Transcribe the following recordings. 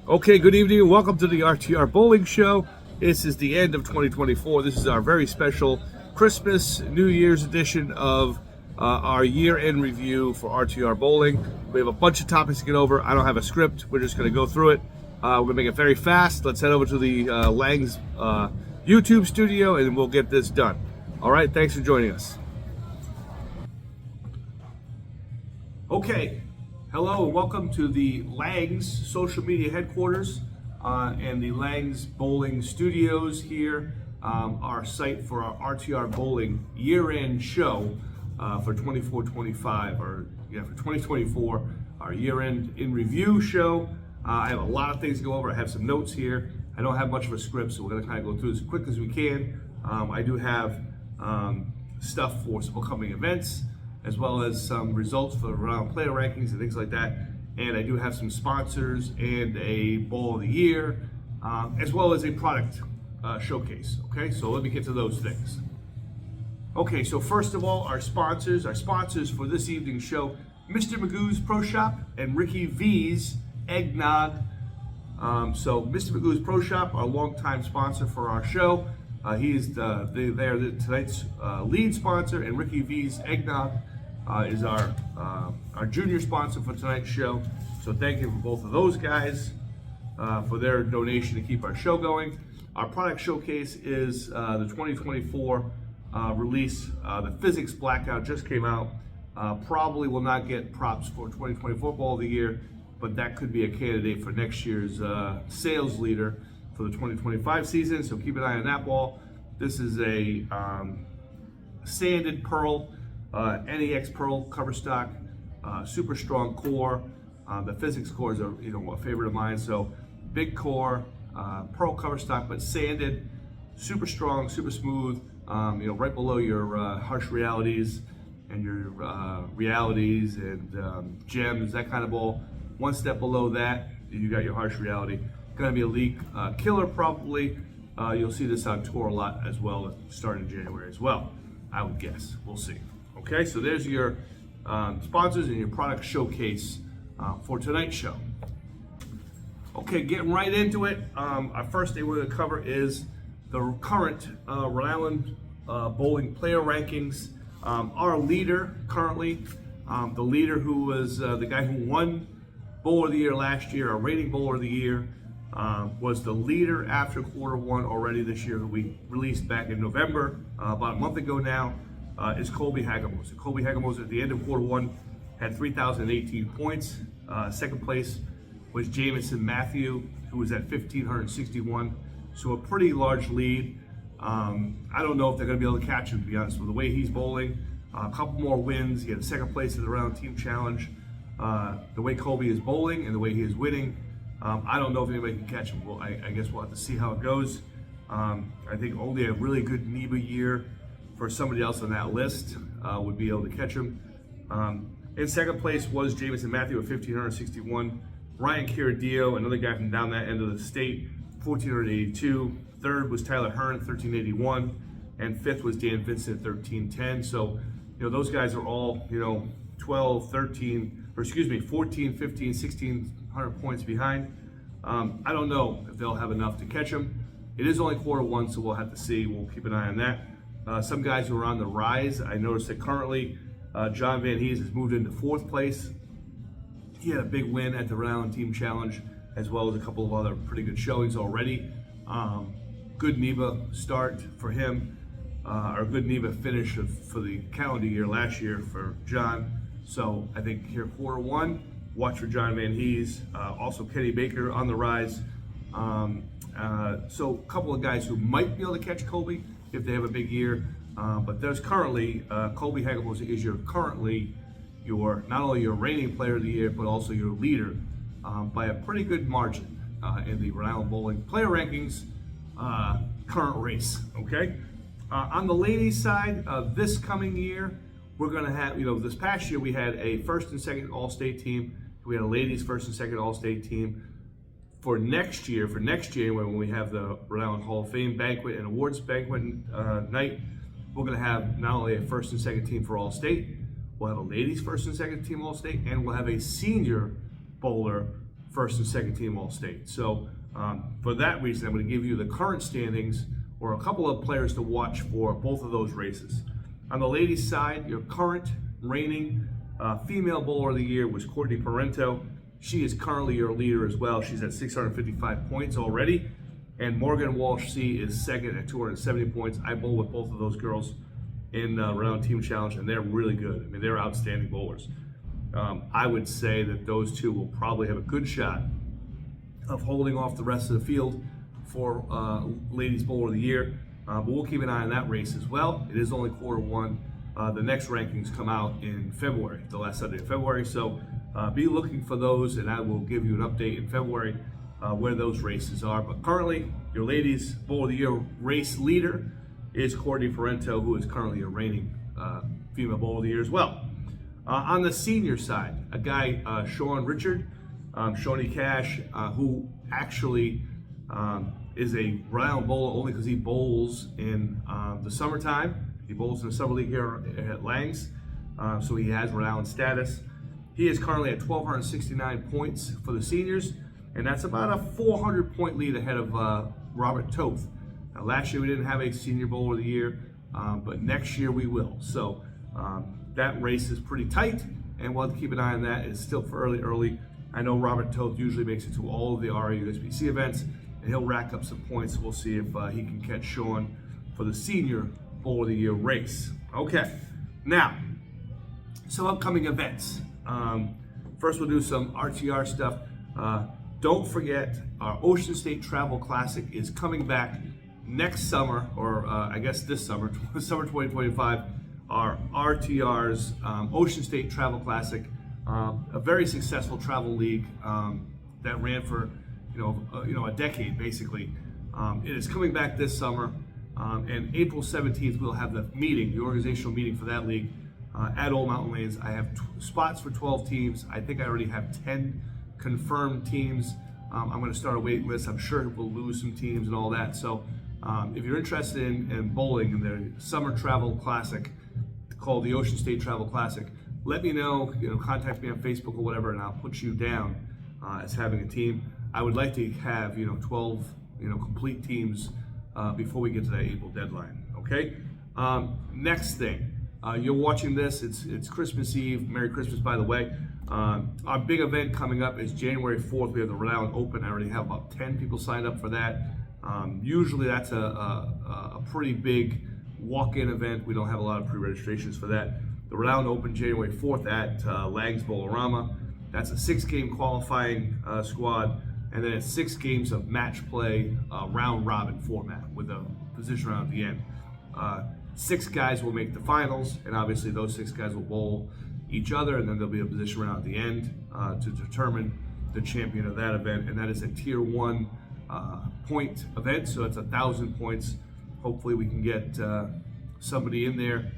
Okay, good evening and welcome to the RTR Bowling Show. This is the end of 2024. This is our very special Christmas, New Year's edition of our year-end review for RTR Bowling. We have a bunch of topics to get over. I don't have a script. We're just going to go through it. We're going to make it very fast. Let's head over to the Lang's YouTube studio and we'll get this done. All right, thanks for joining us. Okay. Hello and welcome to the Lang's social media headquarters and the Lang's Bowling Studios here, our site for our RTR Bowling year-end show for 24-25, or for 2024, our year-end in review show. I have a lot of things to go over. I have some notes here. I don't have much of a script, so we're going to kind of go through this as quick as we can. I do have stuff for some upcoming events, as well as some results for the round player rankings and things like that. And I do have some sponsors and a bowl of the year, as well as a product showcase. Okay, so let me get to those things. Okay, so first of all, our sponsors for this evening's show, Mr. Magoo's Pro Shop and Ricky V's Eggnog. So Mr. Magoo's Pro Shop, our longtime sponsor for our show. He is tonight's lead sponsor, and Ricky V's Eggnog is our junior sponsor for tonight's show. So thank you for both of those guys for their donation to keep our show going. Our product showcase is the 2024 release. The Physics Blackout just came out. Probably will not get props for 2024 Ball of the Year, but that could be a candidate for next year's sales leader for the 2025 season. So keep an eye on that ball. This is a sanded pearl, NEX Pearl cover stock, super strong core. The Physics cores are a favorite of mine. So big core, pearl cover stock, but sanded, super strong, super smooth. Right below your harsh realities and your realities and gems, that kind of ball. One step below that, you got your harsh reality. Going to be a leak killer probably. You'll see this on tour a lot as well, starting in January as well, I would guess. We'll see. Okay, so there's your sponsors and your product showcase for tonight's show. Okay, getting right into it. Our first thing we're going to cover is the current Rhode Island bowling player rankings. Our leader currently, the leader who was the guy who won Bowler of the Year last year, our rating Bowler of the Year, was the leader after quarter one already this year, who we released back in November, about a month ago now. Is Colby Hagamosa. Colby Hagamosa at the end of quarter one had 3,018 points. Second place was Jamison Matthew, who was at 1,561. So a pretty large lead. I don't know if they're going to be able to catch him, to be honest, with the way he's bowling. A couple more wins. He had second place at the round team challenge. The way Colby is bowling and the way he is winning, I don't know if anybody can catch him. Well, I guess we'll have to see how it goes. I think only a really good NEBA year for somebody else on that list would be able to catch him. In second place was Jamison Matthew at 1,561. Ryan Caradillo, another guy from down that end of the state, 1,482. Third was Tyler Hearn, 1,381. And fifth was Dan Vincent, 1,310. So, those guys are all, 12, 13, or excuse me, 14, 15, 1,600 points behind. I don't know if they'll have enough to catch him. It is only quarter one, so we'll have to see. We'll keep an eye on that. Some guys who are on the rise. I noticed that currently John Van Hees has moved into fourth place. He had a big win at the Rhode Island Team Challenge, as well as a couple of other pretty good showings already. Good NEBA start for him, or good NEBA finish for the calendar year last year for John. So I think here quarter one, watch for John Van Hees. Also Kenny Baker on the rise. So a couple of guys who might be able to catch Colby if they have a big year. But there's currently, Colby Hagamosa is currently not only your reigning player of the year, but also your leader by a pretty good margin in the Rhode Island Bowling player rankings current race, okay? On the ladies side, this coming year, we're gonna have, this past year we had a first and second All-State team. We had a ladies first and second All-State team. For next year, when we have the Rhode Island Hall of Fame banquet and awards banquet night, we're going to have not only a first and second team for All-State, we'll have a ladies first and second team All-State, and we'll have a senior bowler first and second team All-State. So for that reason, I'm going to give you the current standings or a couple of players to watch for both of those races. On the ladies' side, your current reigning female bowler of the year was Courtney Parento. She is currently your leader as well. She's at 655 points already. And Morgan Walsh C is second at 270 points. I bowl with both of those girls in Renown Team Challenge, and they're really good. I mean, they're outstanding bowlers. I would say that those two will probably have a good shot of holding off the rest of the field for Ladies Bowler of the Year. But we'll keep an eye on that race as well. It is only quarter one. The next rankings come out in February, the last Sunday of February. So be looking for those, and I will give you an update in February where those races are. But currently, your Ladies Bowler of the Year race leader is Courtney Parento, who is currently a reigning female bowler of the year as well. On the senior side, a guy, Sean Richard, Shawnee Cash, who actually is a Rhode bowler only because he bowls in the summertime. He bowls in the summer league here at Langs, so he has Rhode Island status. He is currently at 1,269 points for the seniors, and that's about a 400-point lead ahead of Robert Toth. Now, last year we didn't have a senior bowler of the year, but next year we will. So that race is pretty tight, and we'll have to keep an eye on that. It's still fairly early. I know Robert Toth usually makes it to all of the RAUSBC events, and he'll rack up some points. So we'll see if he can catch Sean for the senior bowler of the year race. Okay, now some upcoming events. First, we'll do some RTR stuff. Don't forget, our Ocean State Travel Classic is coming back next summer, or I guess this summer, summer 2025. Our RTR's Ocean State Travel Classic, a very successful travel league that ran for a decade basically. It is coming back this summer, and April 17th we'll have the meeting, the organizational meeting for that league at Old Mountain Lanes. I have spots for 12 teams. I think I already have 10 confirmed teams. I'm going to start a waiting list. I'm sure we'll lose some teams and all that. So if you're interested in bowling in the summer travel classic called the Ocean State Travel Classic, let me know. Contact me on Facebook or whatever, and I'll put you down as having a team. I would like to have 12 complete teams before we get to that April deadline. Okay. Next thing, you're watching this. It's Christmas Eve. Merry Christmas, by the way. Our big event coming up is January 4th. We have the Rhode Island Open. I already have about 10 people signed up for that. Usually that's a pretty big walk-in event. We don't have a lot of pre-registrations for that. The Rhode Island Open, January 4th at Langs Bowlerama. That's a 6-game qualifying squad, and then it's 6 games of match play, round-robin format with a position round at the end. 6 guys will make the finals, and obviously those 6 guys will bowl each other, and then there'll be a position round at the end to determine the champion of that event, and that is a Tier 1 point event, so it's 1,000 points. Hopefully we can get somebody in there,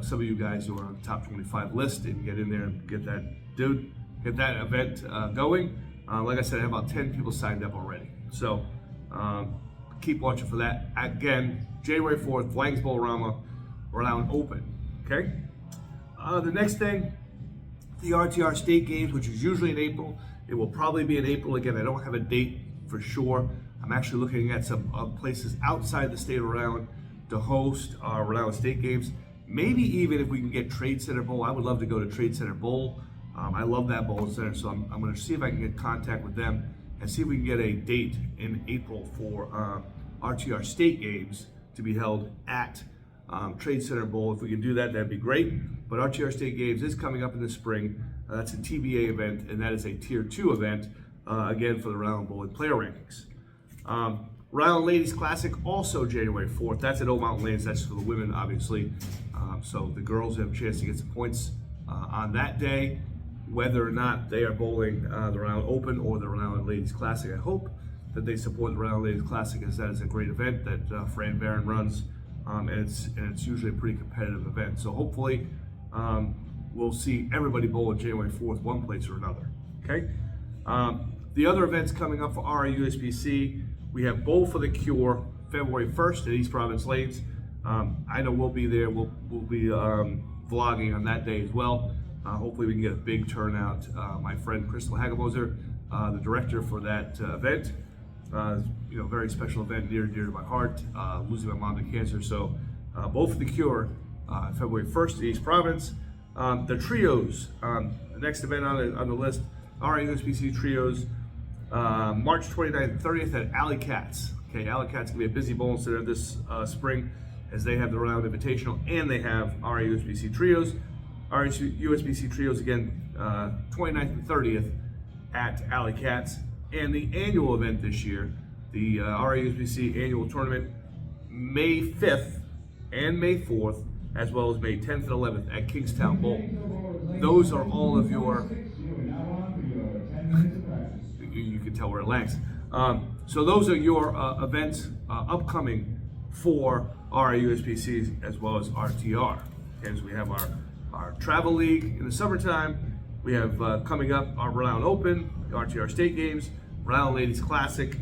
some of you guys who are on the top 25 list, and get in there and get that event going. Like I said, I have about 10 people signed up already, so keep watching for that. Again, January 4th, Langs Bowlerama, Rhode Island Open. Okay. The next thing, the RTR State Games, which is usually in April. It will probably be in April again. I don't have a date for sure. I'm actually looking at some places outside the state of Rhode Island to host our Rhode Island State Games. Maybe even if we can get Trade Center Bowl. I would love to go to Trade Center Bowl. I love that bowling center, so I'm going to see if I can get contact with them and see if we can get a date in April for RTR State Games to be held at Trade Center Bowl. If we can do that, that'd be great. But RTR State Games is coming up in the spring. That's a TBA event, and that is a Tier 2 event, again, for the Rhode Island Bowling Player Rankings. Rhode Island Ladies Classic, also January 4th. That's at Old Mountain Lanes. That's for the women, obviously. So the girls have a chance to get some points on that day, whether or not they are bowling the Rhode Island Open or the Rhode Island Ladies Classic. I hope that they support the Rhode Island Ladies Classic, as that is a great event that Fran Barron runs, and it's usually a pretty competitive event. So hopefully we'll see everybody bowl on January 4th, one place or another. Okay. The other events coming up for RAUSBC, we have Bowl for the Cure, February 1st at East Providence Lanes. I know we'll be there. We'll be vlogging on that day as well. Hopefully we can get a big turnout. My friend Crystal Hagemoser the director for that event. Very special event near and dear to my heart, losing my mom to cancer. So both for the Cure, February 1st at East Providence. The trios, the next event on the list, RIUSBC trios, March 29th and 30th at Alley Cats. Okay, Alley Cats can be a busy bowling center this spring, as they have the Rhode Island Invitational and they have RIUSBC trios. RIUSBC trios again, 29th and 30th at Alley Cats. And the annual event this year, the RIUSBC annual tournament, May 5th and May 4th, as well as May 10th and 11th at Kingstown Bowl. Those are all of your, you can tell where it lags. So those are your events upcoming for RIUSBC as well as RTR. Okay, so we have our travel league in the summertime. We have coming up our Rhode Island Open, the RTR State Games, Rhode Island Ladies Classic,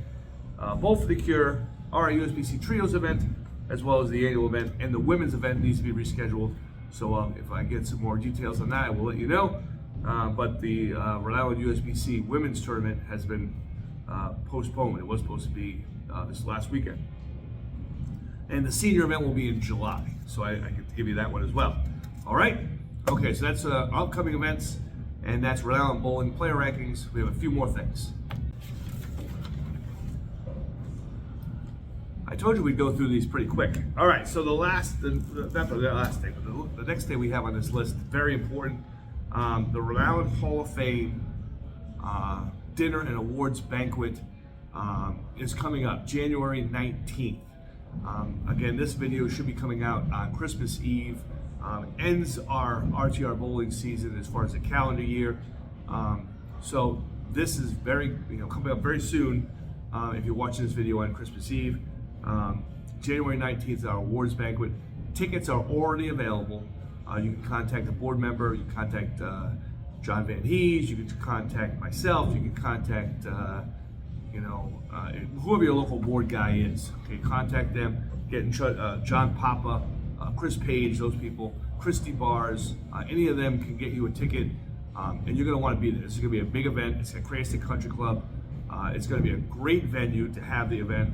both for the Cure, RIUSBC Trios event, as well as the annual event, and the women's event needs to be rescheduled. So if I get some more details on that, I will let you know. But the Rhode Island USBC women's tournament has been postponed. It was supposed to be this last weekend. And the senior event will be in July. So I can give you that one as well. All right? Okay, so that's upcoming events, and that's Rhode Island Bowling player rankings. We have a few more things. I told you we'd go through these pretty quick. All right, so the next thing we have on this list, very important, the Rhode Island Hall of Fame dinner and awards banquet is coming up January 19th. Again, this video should be coming out on Christmas Eve. Ends our RTR bowling season as far as the calendar year. So this is coming up very soon. If you're watching this video on Christmas Eve, January 19th is our awards banquet. Tickets are already available. You can contact a board member. You can contact John Van Hees. You can contact myself. You can contact whoever your local board guy is. Okay, contact them. Get in touch. John Papa, Chris Page, those people, Christy Bars, any of them can get you a ticket, and you're going to want to be there. This is going to be a big event. It's at Cranston Country Club. It's going to be a great venue to have the event,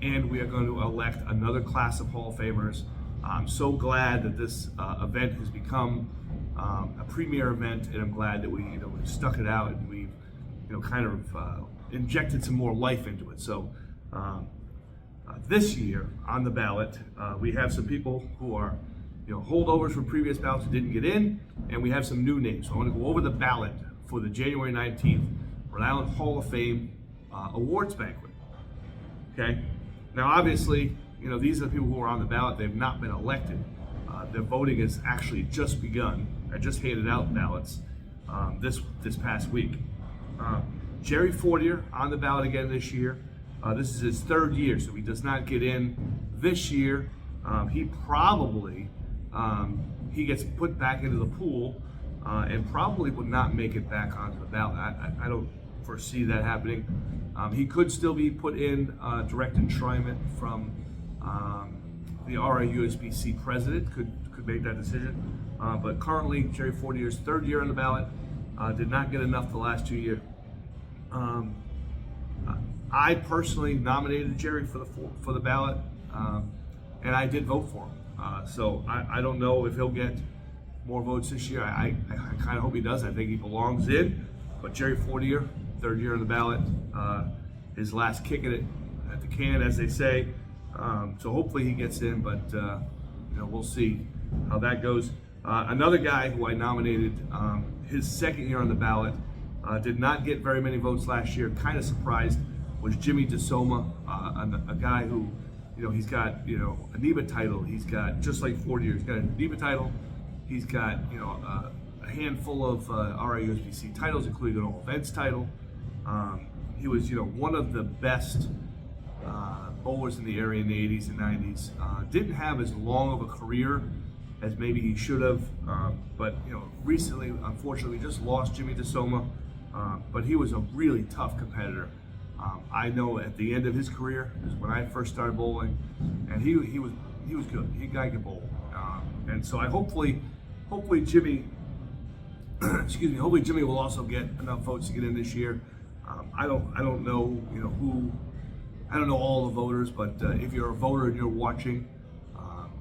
and we are going to elect another class of Hall of Famers. I'm so glad that this event has become a premier event, and I'm glad that we stuck it out and we kind of injected some more life into it. So this year on the ballot, we have some people who are holdovers from previous ballots who didn't get in, and we have some new names. So I want to go over the ballot for the January 19th Rhode Island Hall of Fame awards banquet. Okay, now obviously these are the people who are on the ballot. They've not been elected. Their voting has actually just begun. I just handed out ballots this past week. Jerry Fortier on the ballot again this year. This is his third year, so he does not get in this year. He probably he gets put back into the pool and probably would not make it back onto the ballot. I don't foresee that happening. He could still be put in direct enshrinement from the RIUSBC president, could make that decision. But currently, Jerry Fortier's third year on the ballot, did not get enough the last 2 years. I personally nominated Jerry for the ballot, and I did vote for him. So I don't know if he'll get more votes this year. I kind of hope he does. I think he belongs in. But Jerry Fortier, third year on the ballot, his last kick at the can, as they say. So hopefully he gets in, but we'll see how that goes. Another guy who I nominated, his second year on the ballot, did not get very many votes last year. Kind of surprised, was Jimmy DeSoma, a guy who, he's got a NEBA title. He's got, just like Fortier, he's got a NEBA title. He's got a handful of RIUSBC titles, including an all events title. He was one of the best bowlers in the area in the 80s and 90s. Didn't have as long of a career as maybe he should have, but recently, unfortunately, we just lost Jimmy DeSoma, but he was a really tough competitor. I know at the end of his career is when I first started bowling, and he was good. He could bowl, and so hopefully Jimmy, hopefully Jimmy will also get enough votes to get in this year. I don't know, who. I don't know all the voters, but if you're a voter and you're watching,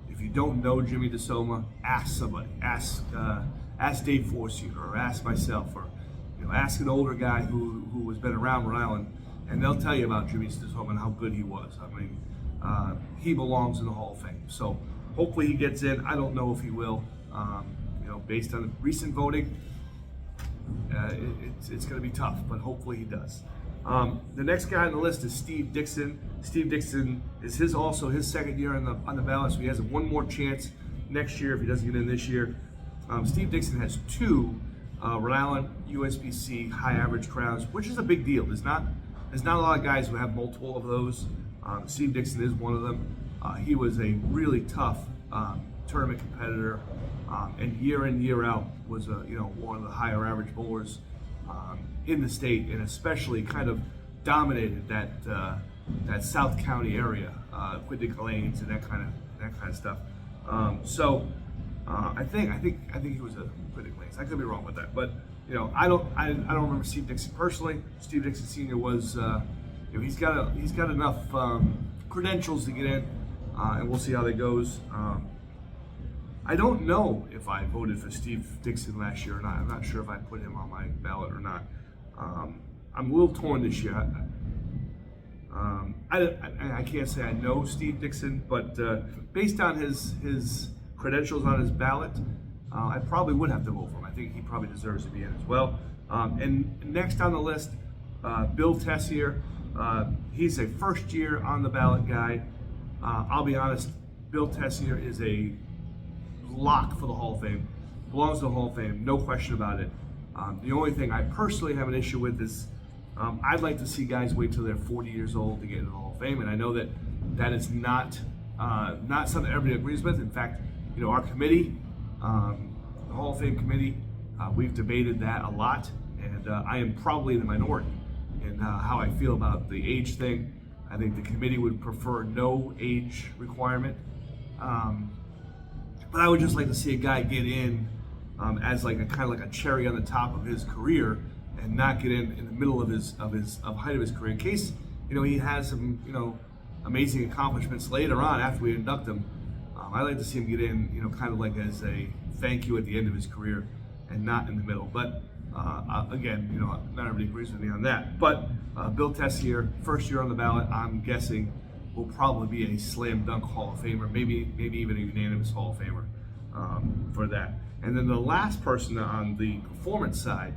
if you don't know Jimmy DeSoma, ask somebody. Ask Dave Forcier, or ask myself, or ask an older guy who has been around Rhode Island, and they'll tell you about Jimmy DeSoma and how good he was. I mean, he belongs in the Hall of Fame. So hopefully he gets in. I don't know if he will. Based on recent voting, it's going to be tough, but hopefully he does. The next guy on the list is Steve Dixon. Steve Dixon is also his second year on the ballot, so he has one more chance next year if he doesn't get in this year. Steve Dixon has two Rhode Island USBC high average crowns, which is a big deal. There's not a lot of guys who have multiple of those. Steve Dixon is one of them. He was a really tough tournament competitor, and year in, year out was one of the higher average bowlers in the state, and especially kind of dominated that South County area, Quintic Lanes and that kind of stuff. I think he was a Quintic Lanes. I could be wrong with that, but I don't remember Steve Dixon personally. Steve Dixon Sr. was he's got enough credentials to get in, and we'll see how that goes. I don't know if I voted for Steve Dixon last year or not. I'm not sure if I put him on my ballot or not. I'm a little torn this year. I can't say I know Steve Dixon, but based on his credentials on his ballot, I probably would have to vote for him. I think he probably deserves to be in as well. And next on the list, Bill Tessier. He's a first year on the ballot guy. I'll be honest, Bill Tessier is a lock for the Hall of Fame. Belongs to the Hall of Fame, no question about it. The only thing I personally have an issue with is I'd like to see guys wait till they're 40 years old to get into the Hall of Fame, and I know that is not something everybody agrees with. In fact, our committee, the Hall of Fame committee, we've debated that a lot, and I am probably in the minority in how I feel about the age thing. I think the committee would prefer no age requirement, but I would just like to see a guy get in as like a cherry on the top of his career, and not get in the middle of height of his career. In case he has some amazing accomplishments later on after we induct him. I like to see him get in kind of like as a thank you at the end of his career, and not in the middle. But again, not everybody agrees with me on that. But Bill Tessier, first year on the ballot, I'm guessing will probably be a slam dunk Hall of Famer, maybe even a unanimous Hall of Famer for that. And then the last person on the performance side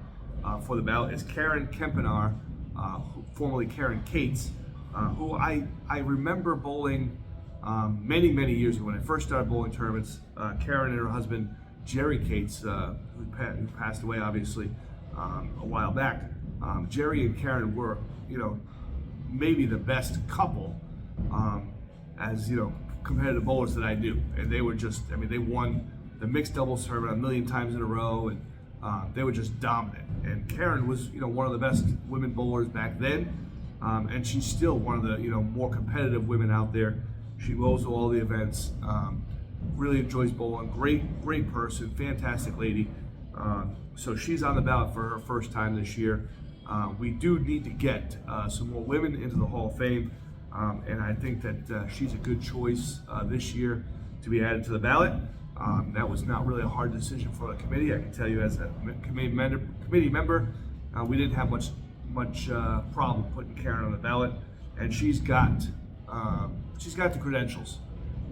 for the ballot is Karen Kempenaar, formerly Karen Cates, who I remember bowling many years ago when I first started bowling tournaments. Karen and her husband Jerry Cates, who passed away obviously a while back. Jerry and Karen were maybe the best couple as competitive bowlers that I knew, and they were just they won the mixed doubles tournament a million times in a row, and they were just dominant. And Karen was one of the best women bowlers back then, and she's still one of the more competitive women out there. She goes to all the events, really enjoys bowling, great person, fantastic lady. So she's on the ballot for her first time this year. We do need to get some more women into the Hall of Fame, and I think that she's a good choice this year to be added to the ballot. That was not really a hard decision for the committee. I can tell you as a committee member, we didn't have much problem putting Karen on the ballot, and she's got the credentials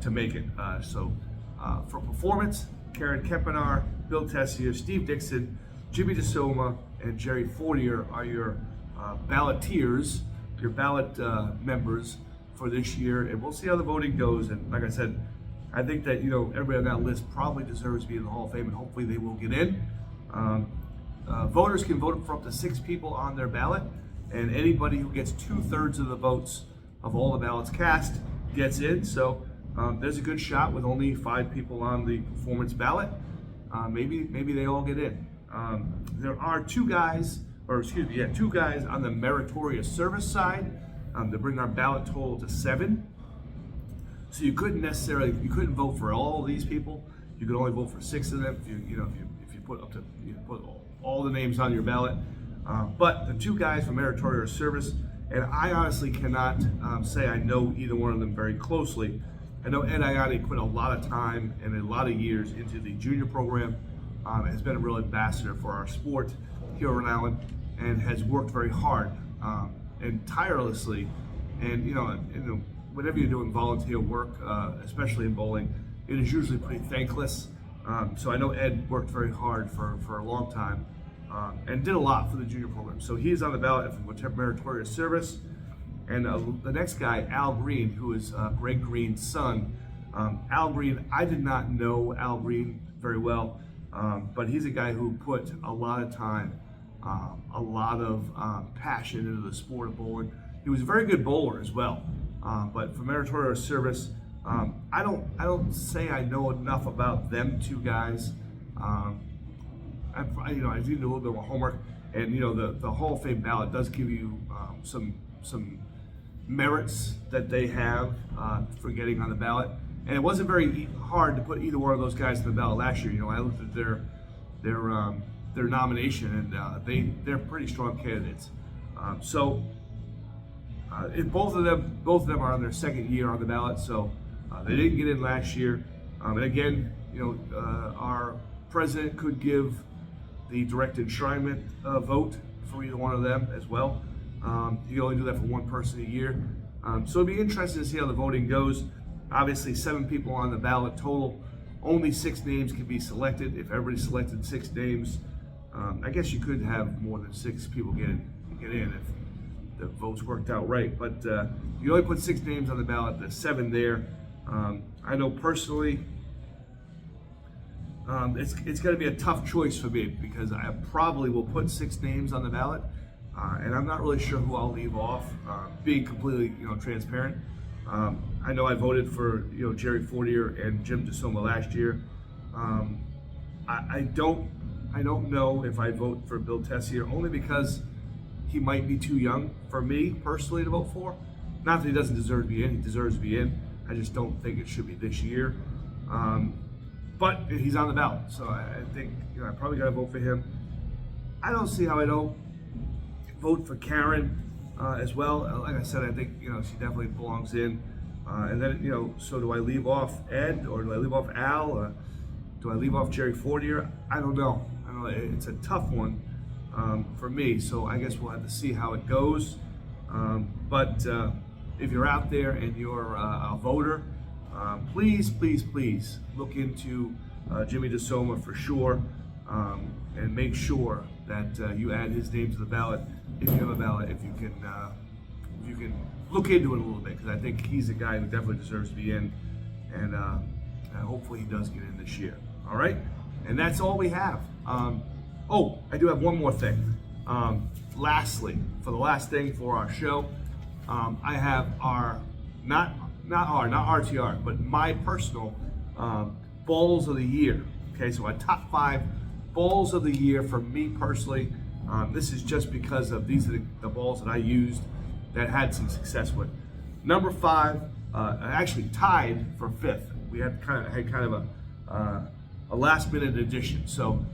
to make it. So for performance, Karen Kempenaar, Bill Tessier, Steve Dixon, Jimmy DeSoma, and Jerry Fortier are your balloteers, your ballot members for this year, and we'll see how the voting goes. And like I said, I think that everybody on that list probably deserves to be in the Hall of Fame, and hopefully they will get in. Voters can vote for up to 6 people on their ballot, and anybody who gets 2/3 of the votes of all the ballots cast gets in. So there's a good shot with only 5 people on the performance ballot. Maybe they all get in. There are 2 guys on the meritorious service side to bring our ballot total to 7. So you couldn't vote for all of these people. You could only vote for 6 of them if you put all the names on your ballot. But the two guys from Meritorious Service, and I honestly cannot say I know either one of them very closely. I know Ed Iotti put a lot of time and a lot of years into the junior program, has been a real ambassador for our sport here on Island, and has worked very hard and tirelessly. And whenever you're doing volunteer work, especially in bowling, it is usually pretty thankless. So I know Ed worked very hard for a long time and did a lot for the junior program. So he's on the ballot for Meritorious Service. And the next guy, Al Green, who is Greg Green's son. Al Green, I did not know Al Green very well, but he's a guy who put a lot of time, a lot of passion into the sport of bowling. He was a very good bowler as well, but for Meritorious Service, I don't say I know enough about them two guys. I do a little bit more homework, and the Hall of Fame ballot does give you some merits that they have for getting on the ballot, and it wasn't very hard to put either one of those guys on the ballot last year. I looked at their nomination, and they're pretty strong candidates. If both of them are on their second year on the ballot, so they didn't get in last year. And again, our president could give the direct enshrinement vote for either one of them as well. You can only do that for one person a year. So it'd be interesting to see how the voting goes. Obviously, 7 people on the ballot total. Only 6 names can be selected. If everybody selected 6 names, I guess you could have more than 6 people get in if the votes worked out right. But you only put 6 names on the ballot. There's 7 there. I know personally, it's going to be a tough choice for me because I probably will put 6 names on the ballot. And I'm not really sure who I'll leave off, being completely, transparent. I know I voted for, Jerry Fortier and Jim DeSoma last year. I don't know if I vote for Bill Tessier, only because he might be too young for me personally to vote for. Not that he doesn't deserve to be in; he deserves to be in. I just don't think it should be this year. But he's on the ballot, so I think I probably got to vote for him. I don't see how I don't vote for Karen as well. Like I said, I think she definitely belongs in. And then so do I leave off Ed, or do I leave off Al, or do I leave off Jerry Fortier? I don't know. It's a tough one for me. So I guess we'll have to see how it goes. But if you're out there and you're a voter, please look into Jimmy DeSoma for sure, and make sure that you add his name to the ballot if you have a ballot. If you can look into it a little bit, because I think he's a guy who definitely deserves to be in, and hopefully he does get in this year. All right, and that's all we have. I do have one more thing. Lastly, for the last thing for our show, I have our not RTR, but my personal bowls of the year. Okay, so my top 5 bowls of the year for me personally. This is just because of these are the balls that I used that had some success with. Number 5, actually tied for 5th. We had kind of a last minute addition. So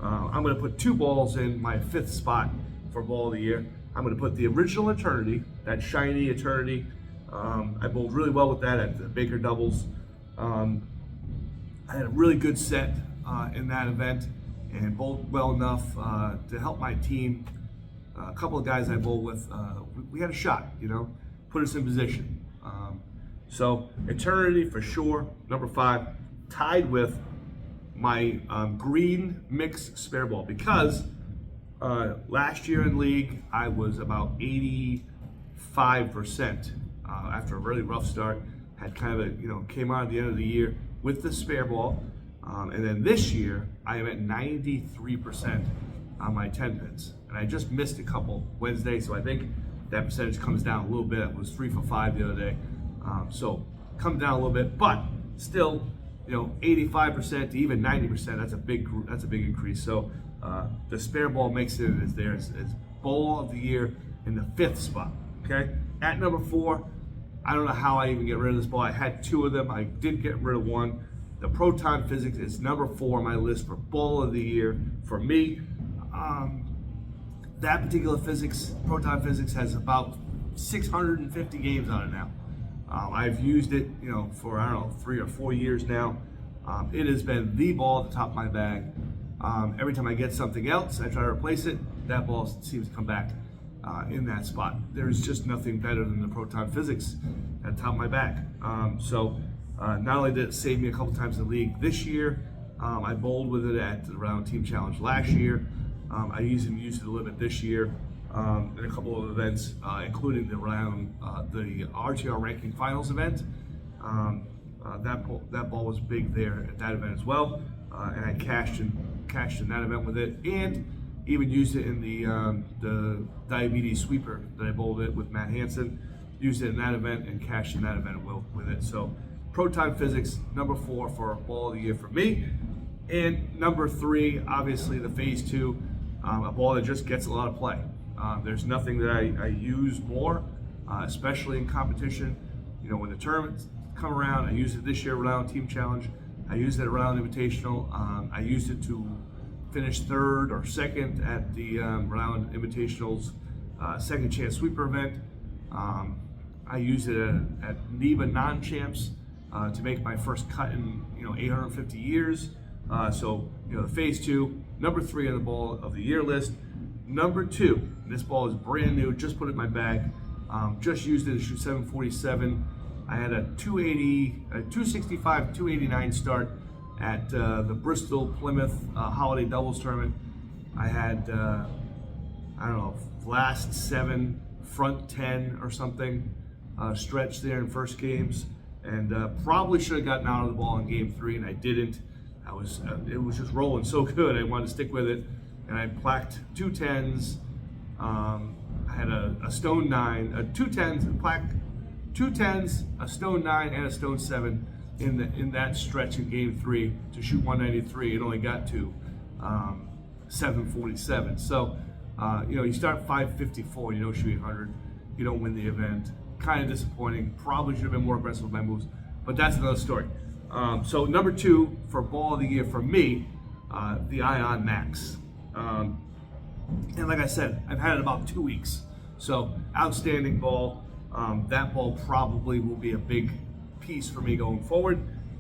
I'm going to put 2 balls in my 5th spot for ball of the year. I'm going to put the original Eternity, that shiny Eternity. I bowled really well with that at the Baker Doubles. I had a really good set in that event, and bowled well enough to help my team. A couple of guys I bowled with, we had a shot, put us in position. So Eternity for sure, number 5, tied with my green mix spare ball, because last year in league I was about 85% after a really rough start. Had kind of came out at the end of the year with the spare ball. And then this year, I am at 93% on my 10 pins. And I just missed a couple Wednesday, so I think that percentage comes down a little bit. It was 3 for 5 the other day. So come down a little bit, but still, 85% to even 90%, that's a big increase. So the spare ball makes it as there. It's bowl of the year in the 5th spot, okay? At number 4, I don't know how I even get rid of this ball. I had 2 of them. I did get rid of one. The Proton Physics is number 4 on my list for ball of the year for me. that particular Proton Physics has about 650 games on it now. I've used it, for, I don't know, 3 or 4 years now. It has been the ball at the top of my bag. Every time I get something else, I try to replace it, that ball seems to come back in that spot. There's just nothing better than the Proton Physics at the top of my bag. Not only did it save me a couple times in the league this year, I bowled with it at the Round Team Challenge last year. I used it a little bit this year in a couple of events, including the RTR ranking finals event. That ball was big there at that event as well, and I cashed in that event with it, and even used it in the diabetes sweeper that I bowled it with Matt Hansen. Used it in that event and cashed in that event with it. So Proton Physics, number 4 for ball of the year for me. And number 3, obviously the Phase 2, a ball that just gets a lot of play. There's nothing that I use more, especially in competition. When the tournaments come around, I used it this year around Team Challenge. I used it around Invitational. I used it to finish 3rd or 2nd at the Round Invitational's second chance sweeper event. I used it at NEBA non-champs to make my first cut in 850 years. So the Phase 2, number 3 on the ball of the year list. Number 2, this ball is brand new, just put it in my bag. Just used it to shoot 747. I had a 265, 289 start at the Bristol Plymouth Holiday Doubles Tournament. I had, last 7, front 10 or something stretch there in first games, and probably should have gotten out of the ball in game 3, and I didn't. It was just rolling so good. I wanted to stick with it, and I plaqued 2 10s. I had a stone 9, 2 10s, and plaqued 2 10s, a stone 9, and a stone 7 in that stretch in game 3 to shoot 193. It only got to 747. So you start 554, you don't shoot 800, you don't win the event. Kind of disappointing. Probably should have been more aggressive with my moves, but that's another story. So number 2 for ball of the year for me, the Ion Max. And like I said, I've had it about 2 weeks. So outstanding ball. That ball probably will be a big piece for me going forward.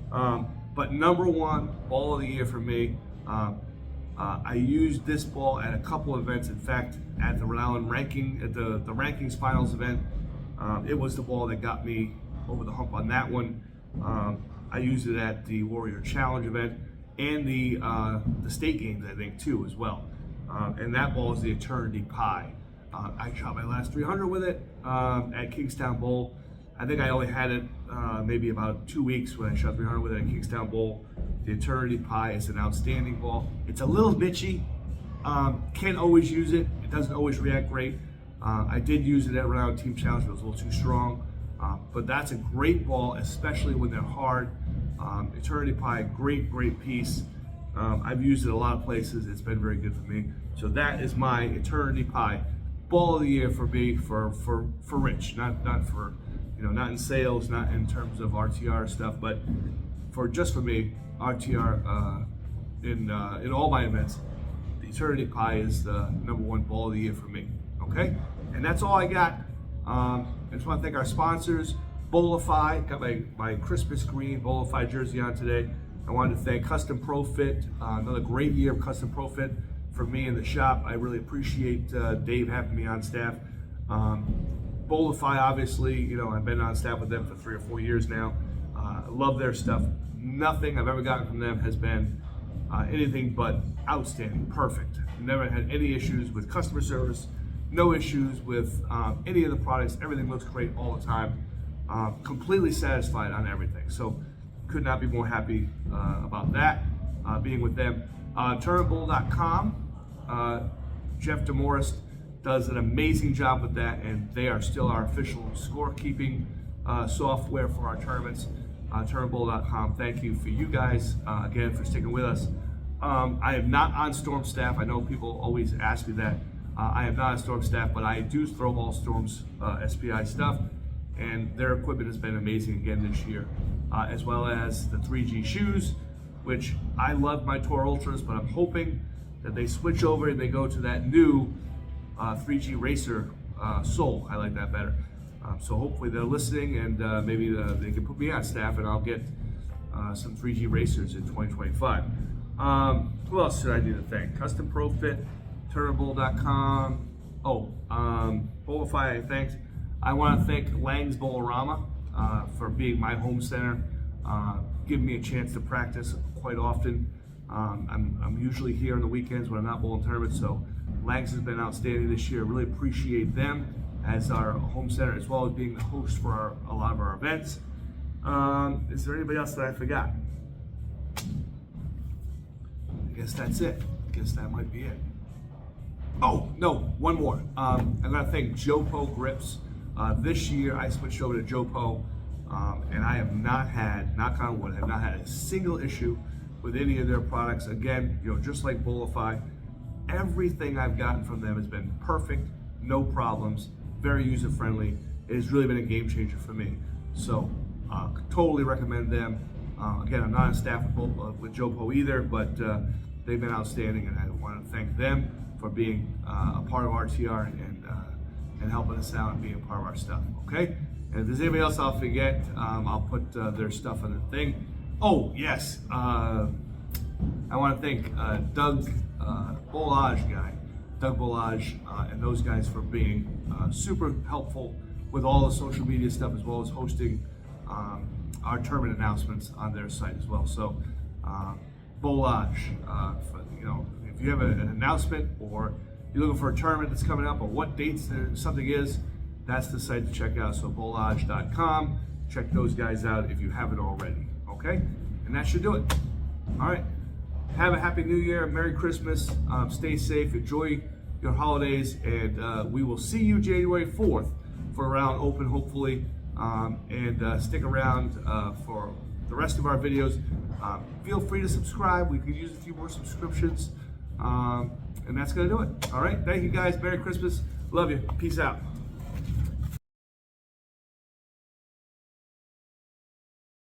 But number 1 ball of the year for me, I used this ball at a couple events. In fact, at the Rhode ranking, at the rankings finals event, it was the ball that got me over the hump on that one. I used it at the Warrior Challenge event and the state games, I think, too, as well. And that ball is the Eternity Pie. I shot my last 300 with it at Kingstown Bowl. I think I only had it maybe about 2 weeks when I shot 300 with it at Kingstown Bowl. The Eternity Pie is an outstanding ball. It's a little bitchy. Can't always use it. It doesn't always react great. I did use it at Round Team Challenge, but it was a little too strong. But that's a great ball, especially when they're hard. Eternity Pie, great piece. I've used it a lot of places. It's been very good for me. So that is my Eternity Pie ball of the year for me, for Rich, not for not in sales, not in terms of RTR stuff, but just for me, RTR in all my events. The Eternity Pie is the number 1 ball of the year for me. Okay, and that's all I got. I just want to thank our sponsors. Bowlify, got my Christmas green Bowlify jersey on today. I wanted to thank Custom Pro Fit, another great year of Custom Pro Fit for me in the shop. I really appreciate Dave having me on staff. Bowlify, obviously, I've been on staff with them for 3 or 4 years now. I love their stuff. Nothing I've ever gotten from them has been anything but outstanding, perfect. Never had any issues with customer service, no issues with any of the products. Everything looks great all the time. Completely satisfied on everything. So could not be more happy about that, being with them. Tournamentbowl.com, Jeff DeMorris does an amazing job with that, and they are still our official scorekeeping software for our tournaments. Tournamentbowl.com. Thank you for you guys again for sticking with us. I am not on Storm staff. I know people always ask me that. I am not on Storm staff, but I do throw all Storm's SPI stuff, and their equipment has been amazing again this year, as well as the 3G shoes, which I love my Tour Ultras, but I'm hoping that they switch over and they go to that new 3G Racer Soul. I like that better. So hopefully they're listening, and maybe they can put me on staff, and I'll get some 3G Racers in 2025. Who else should I need to thank? Custom Pro Fit, Turnable.com. Bowlify, thanks. I want to thank Lang's Bowlorama for being my home center, giving me a chance to practice quite often. I'm usually here on the weekends when I'm not bowling tournaments, so Lang's has been outstanding this year. Really appreciate them as our home center, as well as being the host for a lot of our events. Is there anybody else that I forgot? I guess that's it. I guess that might be it. Oh, no, one more. I'm gonna thank Jopo Grips. This year I switched over to Jopo, and I have not had, knock on wood, have not had a single issue with any of their products. Again, just like Bowlify, everything I've gotten from them has been perfect, no problems, very user-friendly. It has really been a game changer for me. So, totally recommend them. Again, I'm not on staff with Jopo either, but they've been outstanding, and I want to thank them for being a part of RTR and helping us out and being a part of our stuff, okay? And if there's anybody else I'll forget, I'll put their stuff on the thing. Oh, yes, I want to thank Doug Bolage guy, Doug Bolage, and those guys for being super helpful with all the social media stuff, as well as hosting our tournament announcements on their site as well. So, Bolage, if you have an announcement, or you're looking for a tournament that's coming up, or what dates something is, that's the site to check out. So bolage.com. Check those guys out if you haven't already. Okay, and that should do it. All right. Have a happy New Year, Merry Christmas. Stay safe, enjoy your holidays, and we will see you January 4th for a round open, hopefully. And stick around for the rest of our videos. Feel free to subscribe. We could use a few more subscriptions. And that's going to do it. All right. Thank you guys. Merry Christmas. Love you. Peace out.